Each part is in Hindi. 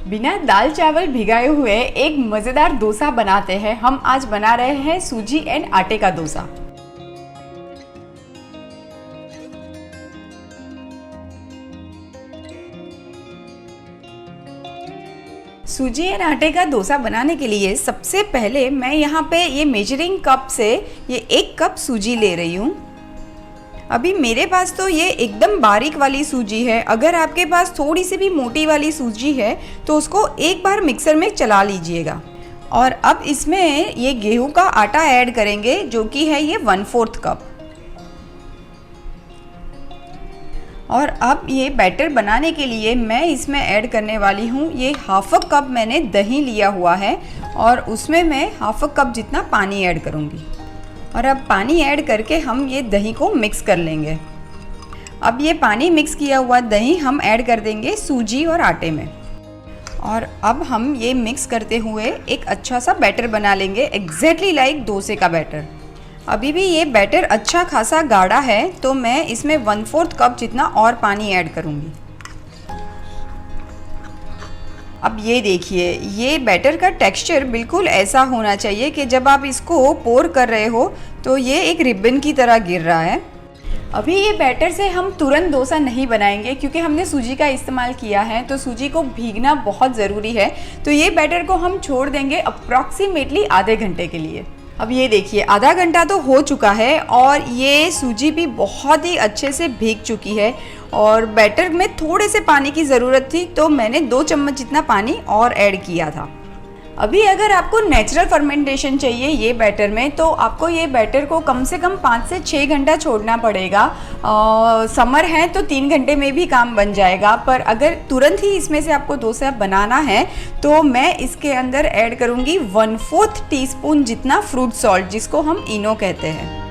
बिना दाल चावल भिगाए हुए एक मज़ेदार डोसा बनाते हैं। हम आज बना रहे हैं सूजी एंड आटे का डोसा। सूजी एंड आटे का डोसा बनाने के लिए सबसे पहले मैं यहाँ पे ये मेजरिंग कप से ये 1 कप सूजी ले रही हूँ। अभी मेरे पास तो ये एकदम बारीक वाली सूजी है। अगर आपके पास थोड़ी सी भी मोटी वाली सूजी है तो उसको एक बार मिक्सर में चला लीजिएगा। और अब इसमें ये गेहूं का आटा ऐड करेंगे जो कि है ये 1/4 कप। और अब ये बैटर बनाने के लिए मैं इसमें ऐड करने वाली हूँ ये 1/2 कप मैंने दही लिया हुआ है और उसमें मैं 1/2 कप जितना पानी ऐड करूँगी। और अब पानी ऐड करके हम ये दही को मिक्स कर लेंगे। अब ये पानी मिक्स किया हुआ दही हम ऐड कर देंगे सूजी और आटे में। और अब हम ये मिक्स करते हुए एक अच्छा सा बैटर बना लेंगे, एग्जैक्टली लाइक डोसे का बैटर। अभी भी ये बैटर अच्छा खासा गाढ़ा है तो मैं इसमें 1/4 कप जितना और पानी ऐड करूँगी। अब ये देखिए, ये बैटर का टेक्सचर बिल्कुल ऐसा होना चाहिए कि जब आप इसको पोर कर रहे हो तो ये एक रिबन की तरह गिर रहा है। अभी ये बैटर से हम तुरंत डोसा नहीं बनाएंगे क्योंकि हमने सूजी का इस्तेमाल किया है तो सूजी को भीगना बहुत ज़रूरी है। तो ये बैटर को हम छोड़ देंगे अप्रॉक्सीमेटली आधे घंटे के लिए। अब ये देखिए, आधा घंटा तो हो चुका है और ये सूजी भी बहुत ही अच्छे से भीग चुकी है। और बैटर में थोड़े से पानी की ज़रूरत थी तो मैंने 2 चम्मच जितना पानी और ऐड किया था। अभी अगर आपको नेचुरल फर्मेंटेशन चाहिए ये बैटर में तो आपको ये बैटर को कम से कम 5 से 6 घंटा छोड़ना पड़ेगा। समर है तो 3 घंटे में भी काम बन जाएगा, पर अगर तुरंत ही इसमें से आपको डोसा बनाना है तो मैं इसके अंदर ऐड करूँगी 1/4 टीस्पून जितना फ्रूट सॉल्ट, जिसको हम इनो कहते हैं।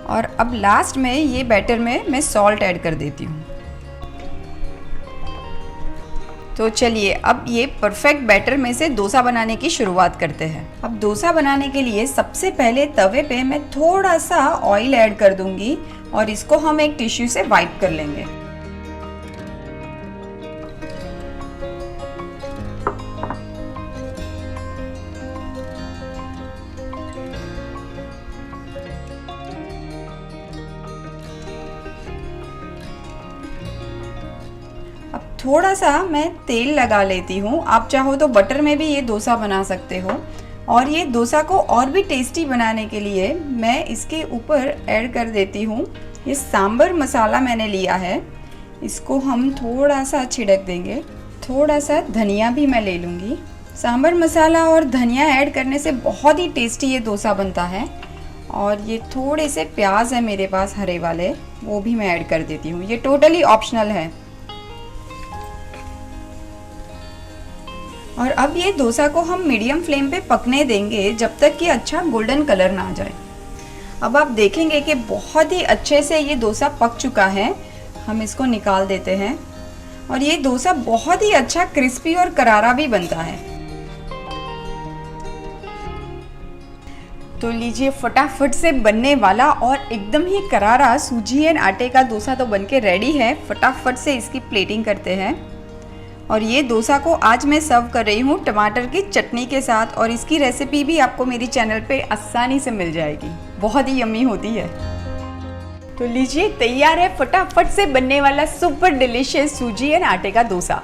और अब लास्ट में ये बैटर में मैं सॉल्ट ऐड कर देती हूँ। तो चलिए अब ये परफेक्ट बैटर में से डोसा बनाने की शुरुआत करते हैं। अब डोसा बनाने के लिए सबसे पहले तवे पे मैं थोड़ा सा ऑयल ऐड कर दूंगी और इसको हम एक टिश्यू से वाइप कर लेंगे। अब थोड़ा सा मैं तेल लगा लेती हूँ। आप चाहो तो बटर में भी ये डोसा बना सकते हो। और ये डोसा को और भी टेस्टी बनाने के लिए मैं इसके ऊपर ऐड कर देती हूँ ये सांभर मसाला मैंने लिया है, इसको हम थोड़ा सा छिड़क देंगे। थोड़ा सा धनिया भी मैं ले लूँगी। सांभर मसाला और धनिया ऐड करने से बहुत ही टेस्टी ये डोसा बनता है। और ये थोड़े से प्याज है मेरे पास हरे वाले, वो भी मैं ऐड कर देती हूँ। ये टोटली ऑप्शनल है। और अब ये डोसा को हम मीडियम फ्लेम पे पकने देंगे जब तक कि अच्छा गोल्डन कलर ना आ जाए। अब आप देखेंगे कि बहुत ही अच्छे से ये डोसा पक चुका है। हम इसको निकाल देते हैं। और ये डोसा बहुत ही अच्छा क्रिस्पी और करारा भी बनता है। तो लीजिए, फटाफट से बनने वाला और एकदम ही करारा सूजी एंड आटे का डोसा तो बनके रेडी है। फटाफट से इसकी प्लेटिंग करते हैं। और ये डोसा को आज मैं सर्व कर रही हूँ टमाटर की चटनी के साथ। और इसकी रेसिपी भी आपको मेरी चैनल पे आसानी से मिल जाएगी, बहुत ही यम्मी होती है। तो लीजिए, तैयार है फटाफट से बनने वाला सुपर डिलीशियस सूजी एंड आटे का dosa.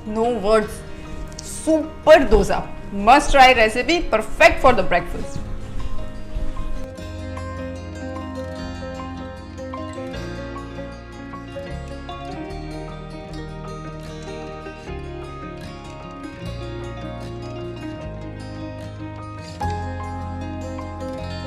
No words, super dosa, must try recipe, perfect for the breakfast.